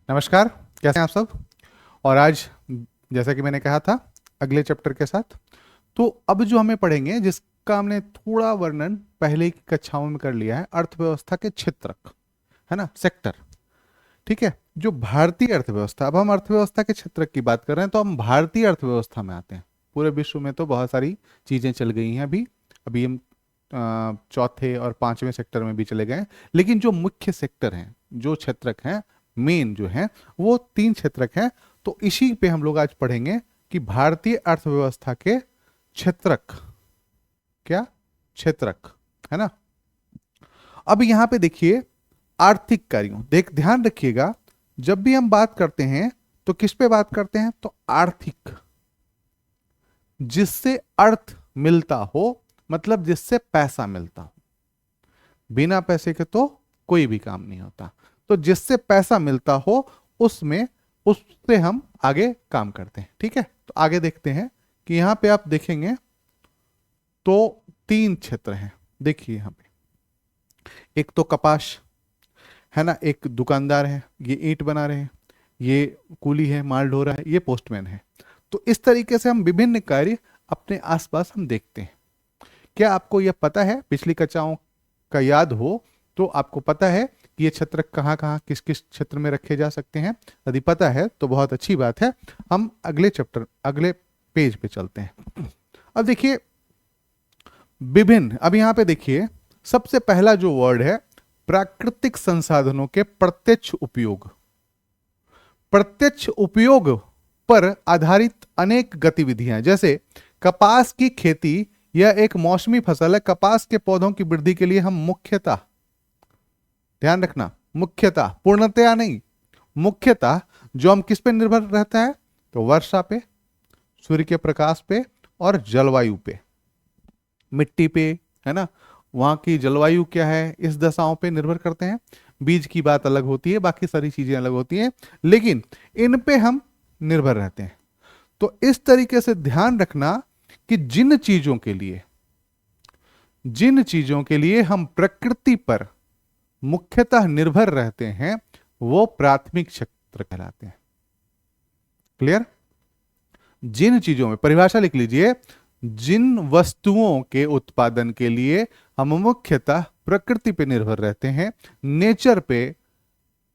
नमस्कार। कैसे हैं आप सब। और आज जैसा कि मैंने कहा था अगले चैप्टर के साथ, तो अब जो हमें पढ़ेंगे जिसका हमने थोड़ा वर्णन पहले की कक्षाओं में कर लिया है, अर्थव्यवस्था के क्षेत्रक, है ना, सेक्टर। ठीक है। जो भारतीय अर्थव्यवस्था, अब हम अर्थव्यवस्था के क्षेत्रक की बात कर रहे हैं तो हम भारतीय अर्थव्यवस्था में आते हैं। पूरे विश्व में तो बहुत सारी चीजें चल गई हैं। अभी अभी हम चौथे और पांचवें सेक्टर में भी चले गए हैं, लेकिन जो मुख्य सेक्टर हैं, जो क्षेत्रक हैं, मेन जो हैं, वो तीन क्षेत्रक हैं। तो इसी पे हम लोग आज पढ़ेंगे कि भारतीय अर्थव्यवस्था के क्षेत्रक, क्या क्षेत्रक, है ना। अब यहां पे देखिए, आर्थिक कार्यों, ध्यान रखिएगा, जब भी हम बात करते हैं तो किस पे बात करते हैं, तो आर्थिक, जिससे अर्थ मिलता हो, मतलब जिससे पैसा मिलता हो। बिना पैसे के तो कोई भी काम नहीं होता। तो जिससे पैसा मिलता हो उसमें, उससे हम आगे काम करते हैं। ठीक है। तो आगे देखते हैं कि यहां पे आप देखेंगे तो तीन क्षेत्र हैं। देखिए यहां पे एक तो कपास, है ना, एक दुकानदार है, ये ईंट बना रहे हैं, ये कूली है, माल ढो रहा है, ये पोस्टमैन है। तो इस तरीके से हम विभिन्न कार्य अपने आसपास हम देखते हैं। क्या आपको यह पता है, पिछली कक्षाओं का याद हो तो आपको पता है कि ये क्षेत्र कहाँ कहाँ किस किस क्षेत्र में रखे जा सकते हैं। यदि पता है तो बहुत अच्छी बात है। हम अगले चैप्टर, अगले पेज पे चलते हैं। अब देखिए विभिन्न, अब यहां पे देखिए सबसे पहला जो वर्ड है, प्राकृतिक संसाधनों के प्रत्यक्ष उपयोग। प्रत्यक्ष उपयोग पर आधारित अनेक गतिविधियां, जैसे कपास की खेती, यह एक मौसमी फसल है। कपास के पौधों की वृद्धि के लिए हम मुख्यतः, ध्यान रखना, मुख्यतः, पूर्णतया नहीं, मुख्यतः जो हम किस पे निर्भर रहता है, तो वर्षा पे, सूर्य के प्रकाश पे और जलवायु पे, मिट्टी पे, है ना, वहां की जलवायु क्या है, इस दशाओं पे निर्भर करते हैं। बीज की बात अलग होती है, बाकी सारी चीजें अलग होती हैं, लेकिन इन पे हम निर्भर रहते हैं। तो इस तरीके से ध्यान रखना कि जिन चीजों के लिए हम प्रकृति पर मुख्यतः निर्भर रहते हैं वो प्राथमिक क्षेत्र कहलाते हैं। क्लियर। जिन चीजों में, परिभाषा लिख लीजिए, जिन वस्तुओं के उत्पादन के लिए हम मुख्यतः प्रकृति पे निर्भर रहते हैं, नेचर पे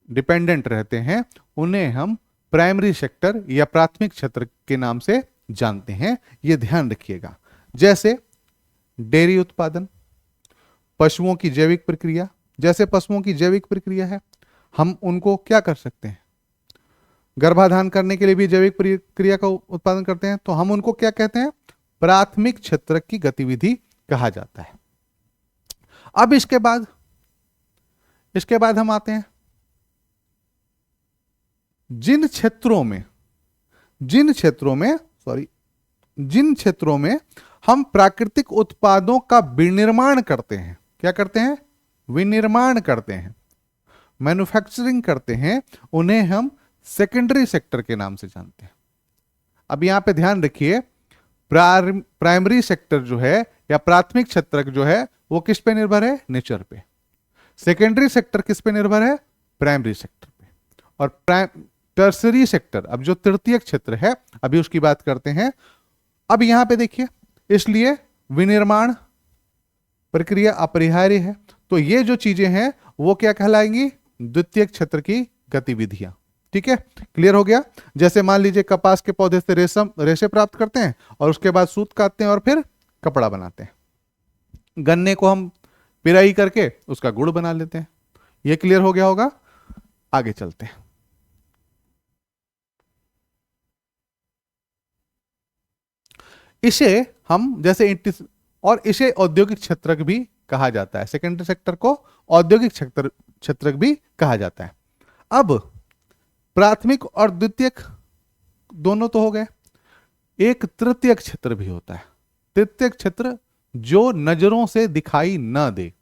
डिपेंडेंट रहते हैं, उन्हें हम प्राइमरी सेक्टर या प्राथमिक क्षेत्र के नाम से जानते हैं। यह ध्यान रखिएगा। जैसे डेयरी उत्पादन, पशुओं की जैविक प्रक्रिया, जैसे पशुओं की जैविक प्रक्रिया है, हम उनको क्या कर सकते हैं, गर्भाधान करने के लिए भी जैविक प्रक्रिया का उत्पादन करते हैं, तो हम उनको क्या कहते हैं, प्राथमिक क्षेत्र की गतिविधि कहा जाता है। अब इसके बाद हम आते हैं जिन क्षेत्रों में हम प्राकृतिक उत्पादों का विनिर्माण करते हैं। क्या करते हैं, विनिर्माण करते हैं, मैन्युफैक्चरिंग करते हैं, उन्हें हम सेकेंडरी सेक्टर के नाम से जानते हैं। अब यहां पे ध्यान रखिए, प्राइमरी सेक्टर जो है या प्राथमिक क्षेत्र जो है वो किस पे निर्भर है, नेचर पे। सेकेंडरी सेक्टर किस पे निर्भर है, प्राइमरी सेक्टर पे। और टर्सरी सेक्टर, अब जो तृतीयक क्षेत्र है, अभी उसकी बात करते हैं। अब यहां पे देखिए, इसलिए विनिर्माण प्रक्रिया अपरिहार्य है। तो ये जो चीजें हैं वो क्या कहलाएंगी, द्वितीयक क्षेत्र की गतिविधियां। ठीक है, क्लियर हो गया। जैसे मान लीजिए कपास के पौधे से रेशे प्राप्त करते हैं और उसके बाद सूत काटते हैं और फिर कपड़ा बनाते हैं। गन्ने को हम पिराई करके उसका गुड़ बना लेते हैं। यह क्लियर हो गया होगा। आगे चलते हैं। इसे हम जैसे और इसे औद्योगिक क्षेत्र भी कहा जाता है। सेकेंडरी सेक्टर को औद्योगिक क्षेत्र भी कहा जाता है। अब प्राथमिक और द्वितीयक दोनों तो हो गए, एक तृतीयक क्षेत्र भी होता है। तृतीयक क्षेत्र जो नजरों से दिखाई न दे,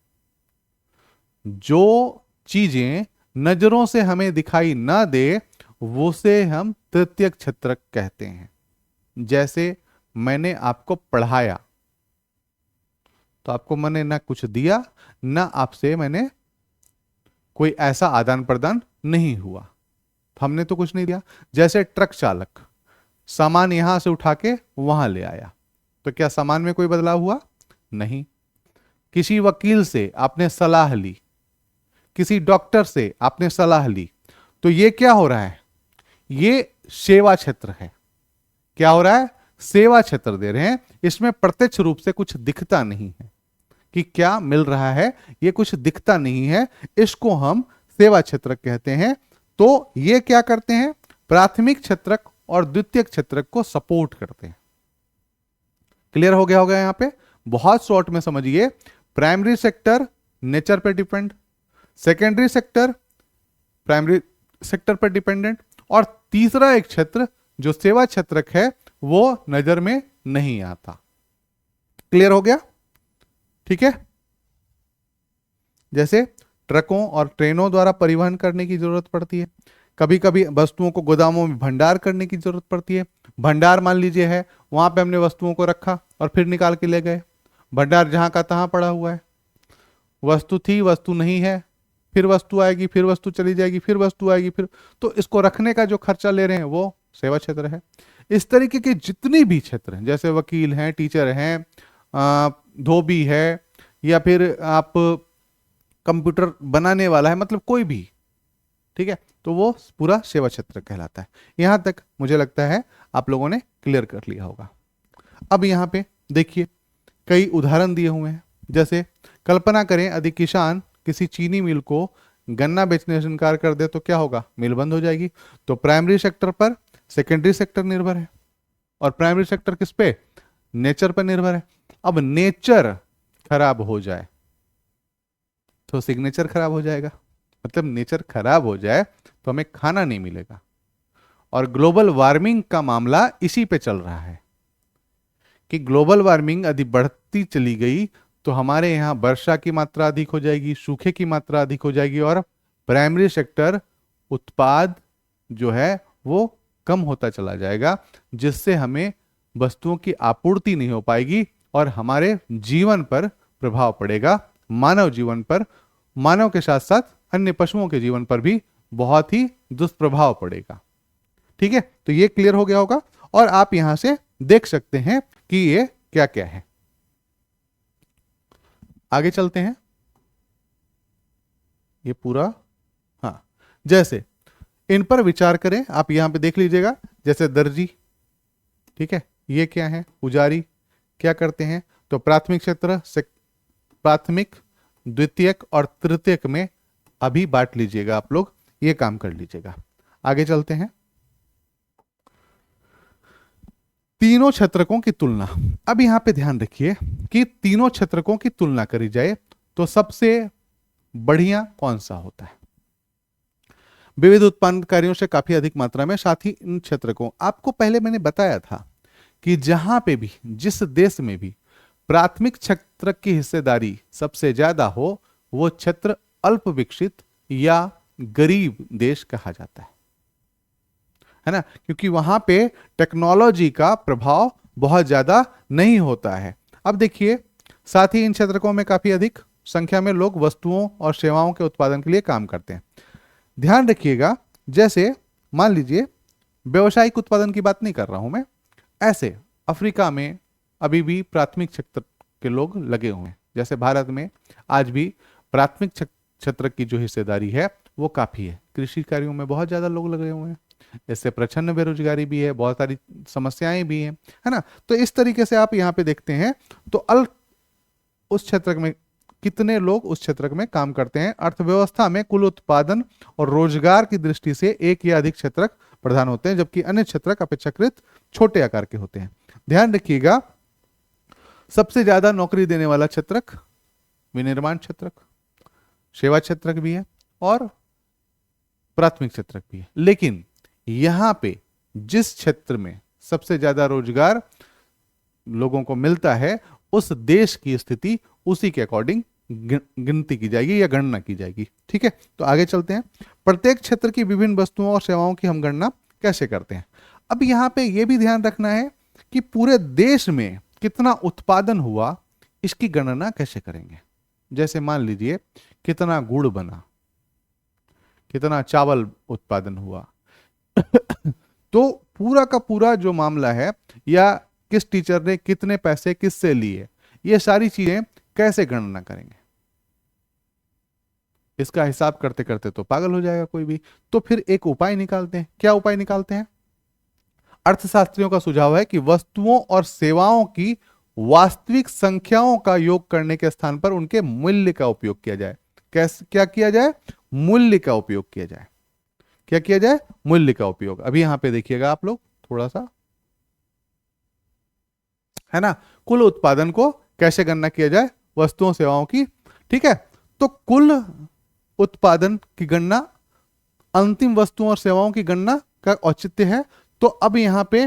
जो चीजें नजरों से हमें दिखाई न दे, वो से हम तृतीयक क्षेत्र कहते हैं। जैसे मैंने आपको पढ़ाया तो आपको मैंने ना कुछ दिया, ना आपसे मैंने कोई ऐसा आदान प्रदान नहीं हुआ, तो हमने तो कुछ नहीं दिया। जैसे ट्रक चालक सामान यहां से उठा के वहां ले आया, तो क्या सामान में कोई बदलाव हुआ? नहीं। किसी वकील से आपने सलाह ली, किसी डॉक्टर से आपने सलाह ली, तो ये क्या हो रहा है? ये सेवा क्षेत्र है। क्या हो रहा है? सेवा क्षेत्र दे रहे हैं। इसमें प्रत्यक्ष रूप से कुछ दिखता नहीं है कि क्या मिल रहा है, ये कुछ दिखता नहीं है, इसको हम सेवा क्षेत्र कहते हैं। तो ये क्या करते हैं? प्राथमिक क्षेत्रक और द्वितीयक क्षेत्रक को सपोर्ट करते हैं। क्लियर हो गया होगा? यहां पे बहुत शॉर्ट में समझिए। प्राइमरी सेक्टर नेचर पे depend, secondary sector primary sector पर डिपेंडेंट, और तीसरा एक क्षेत्र जो सेवा क्षेत्रक है वो नजर में नहीं आता। क्लियर हो गया? ठीक है। जैसे ट्रकों और ट्रेनों द्वारा परिवहन करने की जरूरत पड़ती है, कभी कभी वस्तुओं को गोदामों में भंडार करने की जरूरत पड़ती है। भंडार मान लीजिए है, वहां पे हमने वस्तुओं को रखा और फिर निकाल के ले गए। भंडार जहां का तहां पड़ा हुआ है, वस्तु थी, वस्तु नहीं है, फिर वस्तु आएगी, फिर वस्तु चली जाएगी, फिर वस्तु आएगी, फिर, तो इसको रखने का जो खर्चा ले रहे हैं वो सेवा क्षेत्र है। इस तरीके के जितने भी क्षेत्र हैं, जैसे वकील हैं, टीचर हैं, धोबी है, या फिर आप कंप्यूटर बनाने वाला है, मतलब कोई भी, ठीक है, तो वो पूरा सेवा क्षेत्र कहलाता है। यहां तक मुझे लगता है आप लोगों ने क्लियर कर लिया होगा। अब यहां पे देखिए कई उदाहरण दिए हुए हैं। जैसे कल्पना करें यदि किसान किसी चीनी मिल को गन्ना बेचने से इनकार कर दे तो क्या होगा? मिल बंद हो जाएगी। तो प्राइमरी सेक्टर पर सेकेंडरी सेक्टर निर्भर है, और प्राइमरी सेक्टर किस पे? नेचर पर निर्भर है। अब नेचर खराब हो जाए तो सिग्नेचर खराब हो जाएगा, मतलब नेचर खराब हो जाए तो हमें खाना नहीं मिलेगा। और ग्लोबल वार्मिंग का मामला इसी पे चल रहा है कि ग्लोबल वार्मिंग यदि बढ़ती चली गई तो हमारे यहां वर्षा की मात्रा अधिक हो जाएगी, सूखे की मात्रा अधिक हो जाएगी, और प्राइमरी सेक्टर उत्पाद जो है वो कम होता चला जाएगा, जिससे हमें वस्तुओं की आपूर्ति नहीं हो पाएगी और हमारे जीवन पर प्रभाव पड़ेगा, मानव जीवन पर, मानव के साथ साथ अन्य पशुओं के जीवन पर भी बहुत ही दुष्प्रभाव पड़ेगा। ठीक है, तो ये क्लियर हो गया होगा। और आप यहां से देख सकते हैं कि ये क्या क्या है। आगे चलते हैं। ये पूरा, हाँ, जैसे इन पर विचार करें, आप यहां पे देख लीजिएगा। जैसे दर्जी, ठीक है, ये क्या है? पुजारी क्या करते हैं? तो प्राथमिक क्षेत्र, प्राथमिक, द्वितीयक और तृतीयक में अभी बांट लीजिएगा आप लोग, ये काम कर लीजिएगा। आगे चलते हैं। तीनों क्षेत्रकों की तुलना। अब यहां पे ध्यान रखिए कि तीनों क्षेत्रकों की तुलना करी जाए तो सबसे बढ़िया कौन सा होता है? विविध उत्पादनकारियों से काफी अधिक मात्रा में, साथ ही इन क्षेत्रकों, आपको पहले मैंने बताया था कि जहां पे भी, जिस देश में भी प्राथमिक क्षेत्र की हिस्सेदारी सबसे ज्यादा हो वो क्षेत्र अल्प विकसित या गरीब देश कहा जाता है ना, क्योंकि वहां पे टेक्नोलॉजी का प्रभाव बहुत ज्यादा नहीं होता है। अब देखिए, साथ ही इन क्षेत्रकों में काफी अधिक संख्या में लोग वस्तुओं और सेवाओं के उत्पादन के लिए काम करते हैं। ध्यान रखिएगा, जैसे मान लीजिए व्यवसायिक उत्पादन की बात नहीं कर रहा हूं मैं, ऐसे अफ्रीका में अभी भी प्राथमिक क्षेत्र के लोग लगे हुए हैं। जैसे भारत में आज भी प्राथमिक क्षेत्र की जो हिस्सेदारी है वो काफी है। कृषि कार्यों में बहुत ज्यादा लोग लगे हुए हैं, इससे प्रचंड बेरोजगारी भी है, बहुत सारी समस्याएं भी हैं, है ना। तो इस तरीके से आप यहाँ पे देखते हैं तो उस क्षेत्र में कितने लोग उस क्षेत्र में काम करते हैं। अर्थव्यवस्था में कुल उत्पादन और रोजगार की दृष्टि से एक या अधिक क्षेत्रक प्रधान होते हैं, जबकि अन्य क्षेत्रक अपेक्षाकृत छोटे आकार के होते हैं। ध्यान रखिएगा, सबसे ज्यादा नौकरी देने वाला क्षेत्रक विनिर्माण क्षेत्रक, सेवा क्षेत्रक भी है और प्राथमिक क्षेत्रक भी है। लेकिन यहां पे जिस क्षेत्र में सबसे ज्यादा रोजगार लोगों को मिलता है उस देश की स्थिति उसी के अकॉर्डिंग गिनती की जाएगी या गणना की जाएगी। ठीक है, तो आगे चलते हैं। प्रत्येक क्षेत्र की विभिन्न वस्तुओं और सेवाओं की हम गणना कैसे करते हैं। अब यहां पे यह भी ध्यान रखना है कि पूरे देश में कितना उत्पादन हुआ इसकी गणना कैसे करेंगे। जैसे मान लीजिए कितना गुड़ बना, कितना चावल उत्पादन हुआ, तो पूरा का पूरा जो मामला है, या किस टीचर ने कितने पैसे किससे लिए, ये सारी चीजें कैसे गणना करेंगे, इसका हिसाब करते करते तो पागल हो जाएगा कोई भी। तो फिर एक उपाय निकालते हैं। क्या उपाय निकालते हैं? अर्थशास्त्रियों का सुझाव है कि वस्तुओं और सेवाओं की वास्तविक संख्याओं का योग करने के स्थान पर उनके मूल्य का उपयोग किया जाए। कैसे, क्या किया जाए? मूल्य का उपयोग किया जाए। क्या किया जाए? मूल्य का उपयोग। अभी यहां पे देखिएगा आप लोग थोड़ा सा, है ना, कुल उत्पादन को कैसे गणना किया जाए, वस्तुओं सेवाओं की। ठीक है, तो कुल उत्पादन की गणना अंतिम वस्तुओं और सेवाओं की गणना का औचित्य है। तो अब यहां पे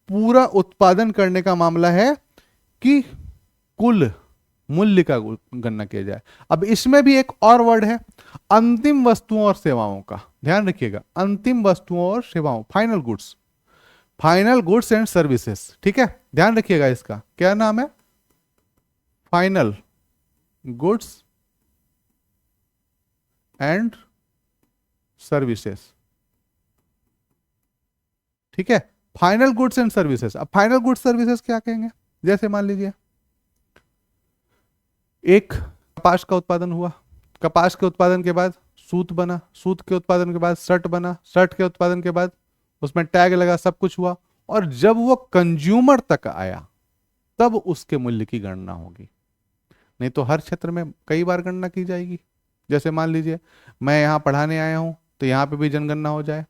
पूरा उत्पादन करने का मामला है कि कुल मूल्य का गणना किया जाए। अब इसमें भी एक और वर्ड है, अंतिम वस्तुओं और सेवाओं का। ध्यान रखिएगा, अंतिम वस्तुओं और सेवाओं, final goods, final goods and services. ठीक है, ध्यान रखिएगा, इसका क्या नाम है? Final goods and services. ठीक है, फाइनल गुड्स एंड सर्विसेज। अब फाइनल गुड्स सर्विसेज क्या कहेंगे? जैसे मान लीजिए एक कपास का उत्पादन हुआ, कपास के उत्पादन के बाद सूत बना, सूत के उत्पादन के बाद शर्ट बना, शर्ट के उत्पादन के बाद उसमें टैग लगा, सब कुछ हुआ, और जब वो कंज्यूमर तक आया तब उसके मूल्य की गणना होगी। नहीं तो हर क्षेत्र में कई बार गणना की जाएगी। जैसे मान लीजिए मैं यहाँ पढ़ाने आया हूँ तो यहाँ पे भी जनगणना हो जाए,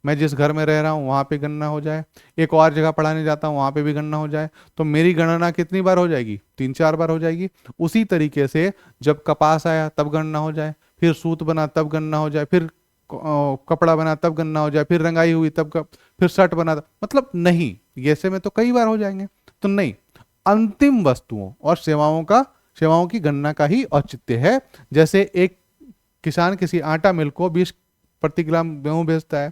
मैं जिस घर में रह रहा हूँ वहाँ पे गणना हो जाए, एक और जगह पढ़ाने जाता हूँ वहाँ पे भी गणना हो जाए, तो मेरी गणना कितनी बार हो जाएगी? 3-4 बार हो जाएगी। उसी तरीके से जब कपास आया तब गणना हो जाए, फिर सूत बना तब गणना हो जाए, फिर कपड़ा बना तब गणना हो जाए, फिर रंगाई हुई तब फिर शर्ट बना, मतलब नहीं, ऐसे में तो कई बार हो जाएंगे। तो नहीं, अंतिम वस्तुओं और सेवाओं की गणना का ही औचित्य है। जैसे एक किसान किसी आटा मिल को 20 प्रति ग्राम गेहूं बेचता है,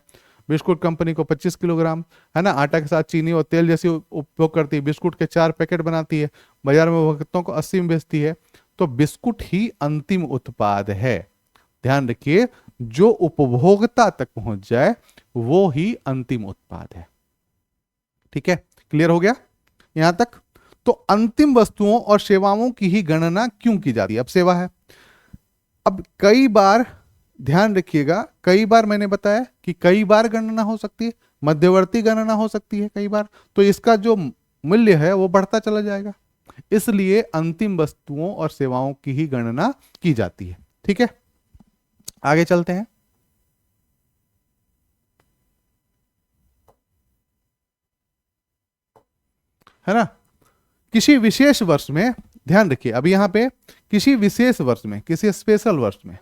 बिस्कुट कंपनी को 25 किलोग्राम, है ना, आटा के साथ चीनी और तेल जैसी उपयोग करती है, बिस्कुट के 4 पैकेट बनाती है, बाजार में भुगतों को 80 में बेचती है, तो बिस्कुट ही अंतिम उत्पाद है। ध्यान रखिए, जो उपभोक्ता तक पहुंच जाए वो ही अंतिम उत्पाद है। ठीक है, क्लियर हो गया यहां तक? तो अंतिम वस्तुओं और सेवाओं की ही गणना क्यों की जाती है? अब सेवा है, अब कई बार ध्यान रखिएगा, कई बार मैंने बताया कि कई बार गणना हो सकती है, मध्यवर्ती गणना हो सकती है कई बार, तो इसका जो मूल्य है वो बढ़ता चला जाएगा। इसलिए अंतिम वस्तुओं और सेवाओं की ही गणना की जाती है। ठीक है, आगे चलते हैं। है ना, किसी विशेष वर्ष में, ध्यान रखिए अब यहां पे किसी विशेष वर्ष में, किसी स्पेशल वर्ष में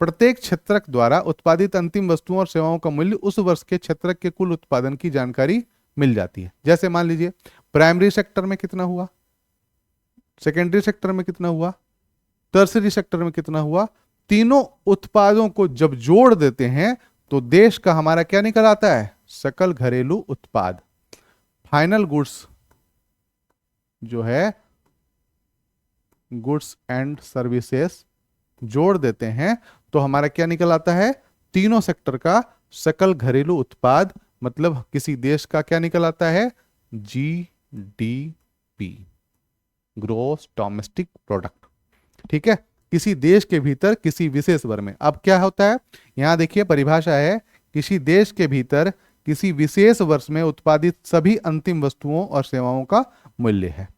प्रत्येक क्षेत्रक द्वारा उत्पादित अंतिम वस्तुओं और सेवाओं का मूल्य उस वर्ष के क्षेत्रक के कुल उत्पादन की जानकारी मिल जाती है। जैसे मान लीजिए प्राइमरी सेक्टर में कितना हुआ, सेकेंडरी सेक्टर में कितना हुआ, टर्सरी सेक्टर में कितना हुआ, तीनों उत्पादों को जब जोड़ देते हैं तो देश का हमारा क्या निकल आता है? सकल घरेलू उत्पाद, फाइनल गुड्स जो है, गुड्स एंड सर्विसेज जोड़ देते हैं तो हमारा क्या निकल आता है? तीनों सेक्टर का सकल घरेलू उत्पाद, मतलब किसी देश का क्या निकल आता है? GDP, gross domestic product. ठीक है, किसी देश के भीतर किसी विशेष वर्ष में। अब क्या होता है, यहां देखिए परिभाषा है, किसी देश के भीतर किसी विशेष वर्ष में उत्पादित सभी अंतिम वस्तुओं और सेवाओं का मूल्य है।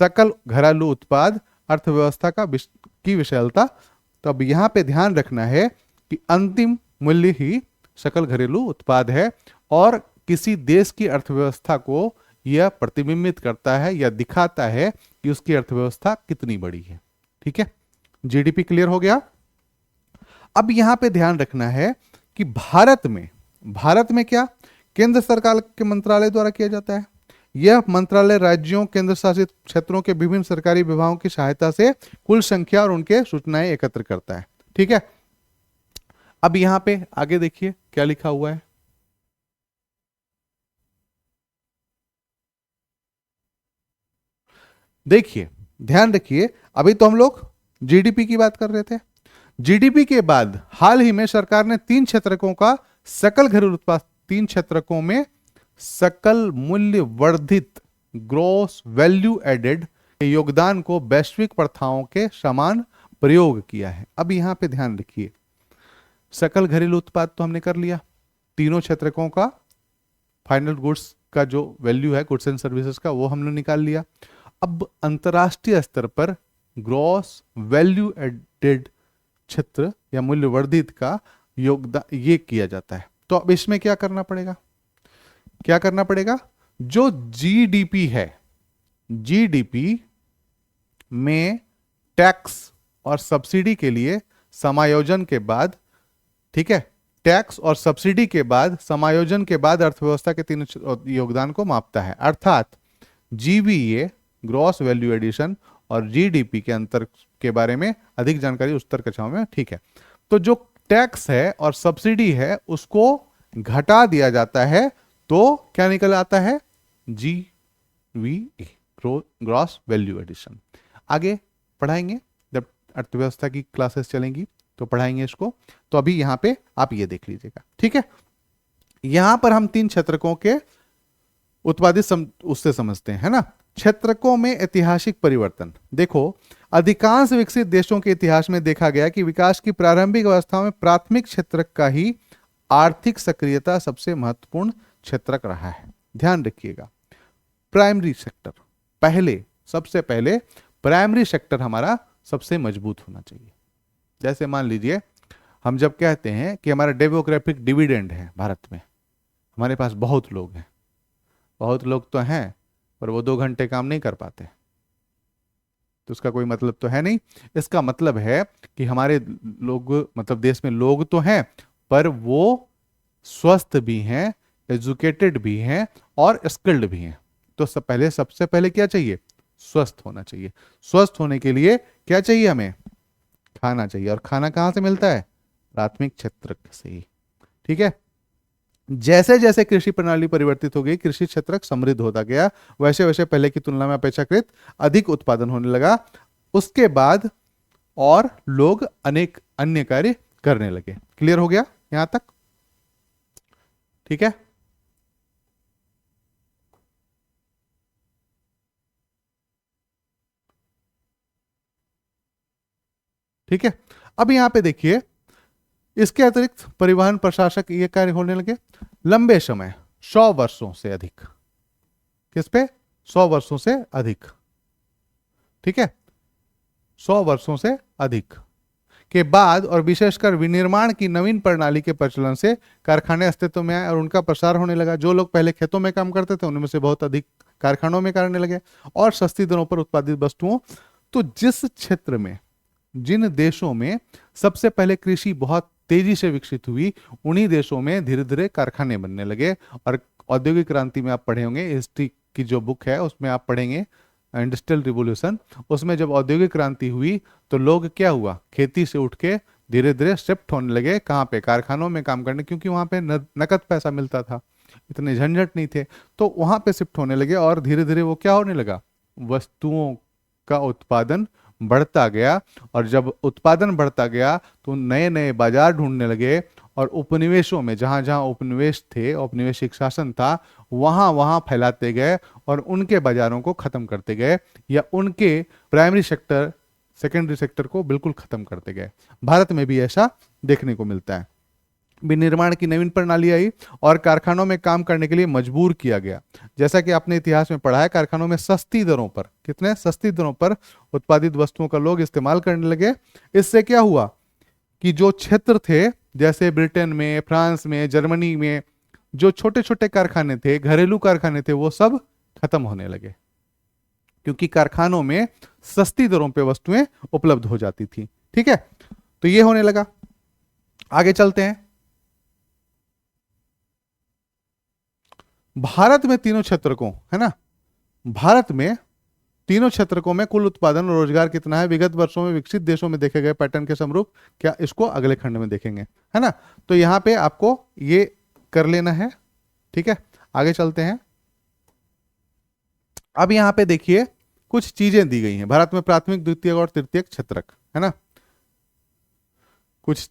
सकल घरेलू उत्पाद अर्थव्यवस्था की विशालता। तो अब यहां पे ध्यान रखना है कि अंतिम मूल्य ही सकल घरेलू उत्पाद है और किसी देश की अर्थव्यवस्था को यह प्रतिबिंबित करता है या दिखाता है कि उसकी अर्थव्यवस्था कितनी बड़ी है। ठीक है, जीडीपी क्लियर हो गया। अब यहां पे ध्यान रखना है कि भारत में क्या केंद्र सरकार के मंत्रालय द्वारा किया जाता है। यह मंत्रालय राज्यों, केंद्र शासित क्षेत्रों के विभिन्न सरकारी विभागों की सहायता से कुल संख्या और उनके सूचनाएं एकत्र करता है। ठीक है, अब यहां पे आगे देखिए क्या लिखा हुआ है। देखिए, ध्यान रखिए, अभी तो हम लोग जीडीपी की बात कर रहे थे। जीडीपी के बाद हाल ही में सरकार ने 3 क्षेत्रकों का सकल घरेलू उत्पाद 3 क्षेत्रकों में सकल मूल्य वर्धित ग्रॉस वैल्यू एडेड के योगदान को वैश्विक प्रथाओं के समान प्रयोग किया है। अब यहां पे ध्यान रखिए, सकल घरेलू उत्पाद तो हमने कर लिया, तीनों क्षेत्रकों का फाइनल गुड्स का जो वैल्यू है गुड्स एंड सर्विसेज का वो हमने निकाल लिया। अब अंतरराष्ट्रीय स्तर पर ग्रॉस वैल्यू एडेड क्षेत्र या मूल्य वर्धित का योगदान ये किया जाता है। तो अब इसमें क्या करना पड़ेगा, क्या करना पड़ेगा, जो जीडीपी है, जीडीपी में टैक्स और सब्सिडी के लिए समायोजन के बाद, ठीक है, टैक्स और सब्सिडी के बाद समायोजन के बाद अर्थव्यवस्था के तीनों योगदान को मापता है। अर्थात जीवीए ग्रॉस वैल्यू एडिशन और जीडीपी के अंतर के बारे में अधिक जानकारी उत्तर कक्षाओं में, ठीक है। तो जो टैक्स है और सब्सिडी है उसको घटा दिया जाता है तो क्या निकल आता है, जीवीए ग्रॉस वैल्यू एडिशन। आगे पढ़ाएंगे जब अर्थव्यवस्था की क्लासेस चलेंगी तो पढ़ाएंगे इसको। तो अभी यहां पे आप ये देख लीजिएगा, ठीक है। यहां पर हम 3 क्षेत्रकों के उत्पादित उससे समझते हैं, है ना। क्षेत्रकों में ऐतिहासिक परिवर्तन। देखो, अधिकांश विकसित देशों के इतिहास में देखा गया कि विकास की प्रारंभिक अवस्था में प्राथमिक क्षेत्रक का ही आर्थिक सक्रियता सबसे महत्वपूर्ण क्षेत्रक रहा है। ध्यान रखिएगा, प्राइमरी सेक्टर पहले, सबसे पहले प्राइमरी सेक्टर हमारा सबसे मजबूत होना चाहिए। जैसे मान लीजिए हम जब कहते हैं कि हमारा डेमोग्राफिक डिविडेंड है भारत में, हमारे पास बहुत लोग हैं, बहुत लोग तो हैं पर वो 2 घंटे काम नहीं कर पाते, तो उसका कोई मतलब तो है नहीं। इसका मतलब है कि हमारे लोग, मतलब देश में लोग तो हैं पर वो स्वस्थ भी हैं, एजुकेटेड भी हैं और स्किल्ड भी हैं। तो सबसे पहले क्या चाहिए, स्वस्थ होना चाहिए। स्वस्थ होने के लिए क्या चाहिए, हमें खाना चाहिए। और खाना कहां से मिलता है, प्राथमिक क्षेत्र से ही, ठीक है। जैसे जैसे कृषि प्रणाली परिवर्तित हो गई, कृषि क्षेत्र समृद्ध होता गया, वैसे वैसे पहले की तुलना में अपेक्षाकृत अधिक उत्पादन होने लगा। उसके बाद और लोग अनेक अन्य कार्य करने लगे। क्लियर हो गया यहां तक, ठीक है। ठीक है, अब यहां पे देखिए, इसके अतिरिक्त परिवहन प्रशासक ये कार्य होने लगे लंबे समय, 100 वर्षों से अधिक। किस पे, 100 वर्षों से अधिक, ठीक है, 100 वर्षों से अधिक के बाद और विशेषकर विनिर्माण की नवीन प्रणाली के प्रचलन से कारखाने अस्तित्व में आए और उनका प्रसार होने लगा। जो लोग पहले खेतों में काम करते थे उनमें से बहुत अधिक कारखानों में करने लगे और सस्ती दरों पर उत्पादित वस्तुओं। तो जिस क्षेत्र में, जिन देशों में सबसे पहले कृषि बहुत तेजी से विकसित हुई, उन्हीं देशों में धीरे धीरे कारखाने बनने लगे। और औद्योगिक क्रांति में आप पढ़े होंगे, हिस्ट्री की जो बुक है उसमें आप पढ़ेंगे इंडस्ट्रियल रिवोल्यूशन, उसमें जब औद्योगिक क्रांति हुई तो लोग क्या हुआ, खेती से उठ के धीरे धीरे शिफ्ट होने लगे कहाँ पे, कारखानों में काम करने, क्योंकि वहां पे नकद पैसा मिलता था, इतने झंझट नहीं थे, तो वहां पे शिफ्ट होने लगे। और धीरे धीरे वो क्या होने लगा, वस्तुओं का उत्पादन बढ़ता गया। और जब उत्पादन बढ़ता गया तो नए नए बाजार ढूंढने लगे और उपनिवेशों में, जहां जहां उपनिवेश थे, औपनिवेशिक शासन था, वहां वहां फैलाते गए और उनके बाजारों को खत्म करते गए, या उनके प्राइमरी सेक्टर, सेकेंडरी सेक्टर को बिल्कुल खत्म करते गए। भारत में भी ऐसा देखने को मिलता है। विनिर्माण की नवीन प्रणाली आई और कारखानों में काम करने के लिए मजबूर किया गया। जैसा कि आपने इतिहास में पढ़ा है, कारखानों में सस्ती दरों पर, कितने सस्ती दरों पर उत्पादित वस्तुओं का लोग इस्तेमाल करने लगे। इससे क्या हुआ कि जो क्षेत्र थे, जैसे ब्रिटेन में, फ्रांस में, जर्मनी में, जो छोटे छोटे कारखाने थे, घरेलू कारखाने थे, वो सब खत्म होने लगे, क्योंकि कारखानों में सस्ती दरों पे वस्तुएं उपलब्ध हो जाती थी। ठीक है, तो ये होने लगा। आगे चलते हैं। भारत में तीनों क्षेत्रकों, है ना, भारत में तीनों क्षेत्रकों में कुल उत्पादन और रोजगार कितना है विगत वर्षों में विकसित देशों में देखे गए पैटर्न के समरूप, क्या इसको अगले खंड में देखेंगे, है ना। तो यहां पे आपको ये कर लेना है। ठीक है, आगे चलते हैं। अब यहां पे देखिए कुछ चीजें दी गई हैं। भारत में प्राथमिक, द्वितीयक और तृतीयक क्षेत्रक, है ना, कुछ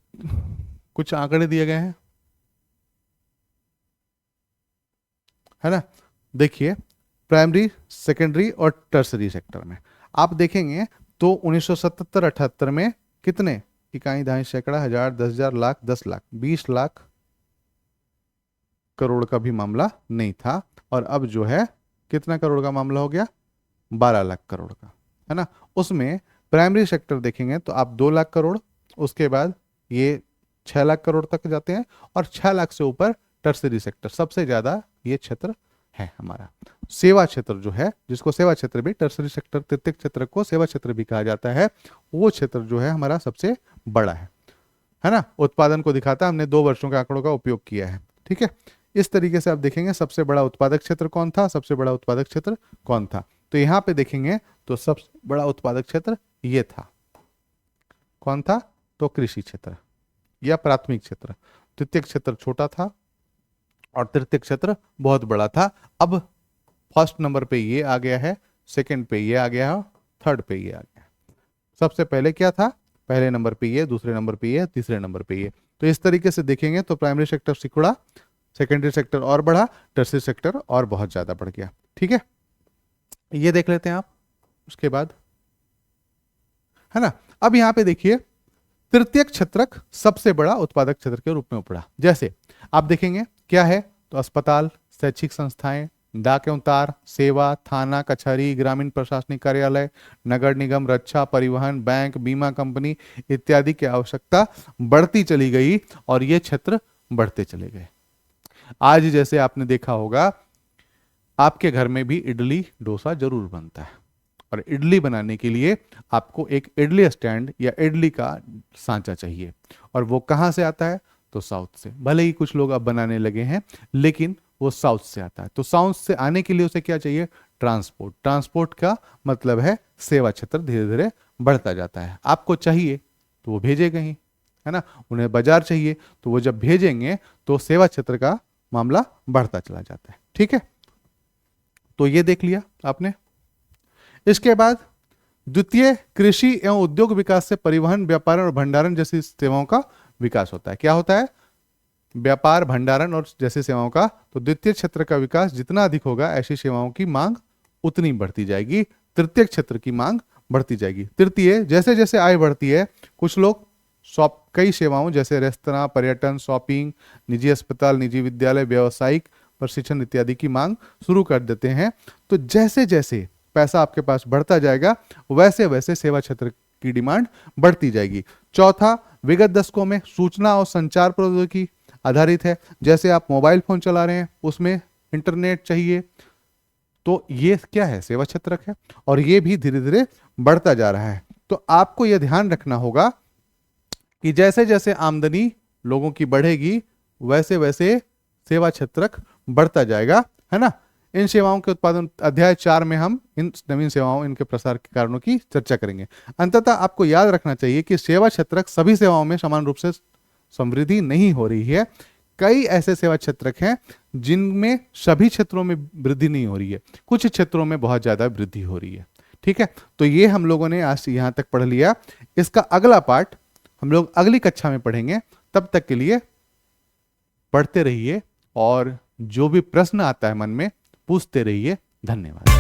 कुछ आंकड़े दिए गए हैं। है ना। देखिए प्राइमरी, सेकेंडरी और टर्सरी सेक्टर में आप देखेंगे तो 1977-78 में कितने इकाई, दहाई, सैकड़ा, हजार, 10,000, लाख, 10 लाख, 20 लाख करोड़ का भी मामला नहीं था। और अब जो है कितना करोड़ का मामला हो गया, 12 लाख करोड़ का, है ना। उसमें प्राइमरी सेक्टर देखेंगे तो आप 2 लाख करोड़, उसके बाद ये 6 लाख करोड़ तक जाते हैं, और 6 लाख से ऊपर टर्सरी सेक्टर, सबसे ज्यादा ये क्षेत्र है हमारा। सेवा क्षेत्र जो है, जिसको सेवा क्षेत्र भी, टर्सरी सेक्टर, तृतीयक क्षेत्र को सेवा क्षेत्र भी कहा जाता है, वो क्षेत्र जो है हमारा सबसे बड़ा है ना। उत्पादन को दिखाता है, हमने 2 वर्षों के आंकड़ों का उपयोग किया है, ठीक है। इस तरीके से आप देखेंगे सबसे बड़ा उत्पादक क्षेत्र कौन था, सबसे बड़ा उत्पादक क्षेत्र कौन था। तो यहां पे देखेंगे तो सबसे बड़ा उत्पादक क्षेत्र ये था, कौन था, तो कृषि क्षेत्र या प्राथमिक क्षेत्र। तृतीयक क्षेत्र छोटा था और तृतीयक क्षेत्र बहुत बड़ा था। अब फर्स्ट नंबर पे ये आ गया है, सेकंड पे ये आ गया है, थर्ड पे ये आ गया है। सबसे पहले क्या था, पहले नंबर पे ये, दूसरे नंबर पे ये, तीसरे नंबर पे ये। तो इस तरीके से देखेंगे तो प्राइमरी सेक्टर सिकुड़ा, सेकेंडरी सेक्टर और बढ़ा, टर्सरी सेक्टर और बहुत ज्यादा बढ़ गया, ठीक है। ये देख लेते हैं आप उसके बाद, है ना। अब यहां पे देखिए तृतीयक क्षेत्रक सबसे बड़ा उत्पादक क्षेत्र के रूप में उभरा। जैसे आप देखेंगे क्या है, तो अस्पताल, शैक्षिक संस्थाएं, डाक एवं तार, सेवा, थाना, कचहरी, ग्रामीण प्रशासनिक कार्यालय, नगर निगम, रक्षा, परिवहन, बैंक, बीमा कंपनी इत्यादि की आवश्यकता बढ़ती चली गई और ये क्षेत्र बढ़ते चले गए। आज जैसे आपने देखा होगा आपके घर में भी इडली डोसा जरूर बनता है, और इडली बनाने के लिए आपको एक इडली स्टैंड या इडली का सांचा चाहिए, और वो कहां से आता है, तो साउथ से। भले ही कुछ लोग अब बनाने लगे हैं, लेकिन वो साउथ से आता है। तो साउथ से आने के लिए उसे क्या चाहिए, ट्रांसपोर्ट। ट्रांसपोर्ट का मतलब है सेवा क्षेत्र धीरे धीरे बढ़ता जाता है। आपको चाहिए तो वो भेजेगा ही, है ना। उन्हें बाजार चाहिए तो वो जब भेजेंगे तो सेवा क्षेत्र का मामला बढ़ता चला जाता है, ठीक है। तो ये देख लिया आपने। इसके बाद द्वितीय कृषि एवं उद्योग विकास से परिवहन, व्यापार और भंडारण जैसी सेवाओं का विकास होता है। क्या होता है, व्यापार, भंडारण और जैसी सेवाओं का। तो द्वितीय क्षेत्र का विकास जितना अधिक होगा, ऐसी सेवाओं की मांग उतनी बढ़ती जाएगी, तृतीय क्षेत्र की मांग बढ़ती जाएगी। तृतीय, जैसे जैसे आय बढ़ती है, कुछ लोग कई सेवाओं जैसे रेस्तरां, पर्यटन, शॉपिंग, निजी अस्पताल, निजी विद्यालय, व्यावसायिक प्रशिक्षण इत्यादि की मांग शुरू कर देते हैं। तो जैसे जैसे पैसा आपके पास बढ़ता जाएगा, वैसे वैसे सेवा क्षेत्र की डिमांड बढ़ती जाएगी। चौथा, विगत दशकों में सूचना और संचार प्रौद्योगिकी आधारित है। जैसे आप मोबाइल फोन चला रहे हैं, उसमें इंटरनेट चाहिए, तो ये क्या है, सेवा क्षेत्र है, और ये भी धीरे धीरे बढ़ता जा रहा है। तो आपको यह ध्यान रखना होगा कि जैसे जैसे आमदनी लोगों की बढ़ेगी, वैसे वैसे सेवा क्षेत्रक बढ़ता जाएगा, है ना। इन सेवाओं के उत्पादन अध्याय 4 में हम इन नवीन सेवाओं, इनके प्रसार के कारणों की चर्चा करेंगे। अंततः आपको याद रखना चाहिए कि सेवा क्षेत्रक सभी सेवाओं में समान रूप से समृद्धि नहीं हो रही है। कई ऐसे सेवा क्षेत्रक हैं जिनमें सभी क्षेत्रों में वृद्धि नहीं हो रही है, कुछ क्षेत्रों में बहुत ज्यादा वृद्धि हो रही है, ठीक है। तो ये हम लोगों ने आज यहां तक पढ़ लिया। इसका अगला पार्ट हम लोग अगली कक्षा में पढ़ेंगे। तब तक के लिए पढ़ते रहिए और जो भी प्रश्न आता है मन में पूछते रहिए। धन्यवाद।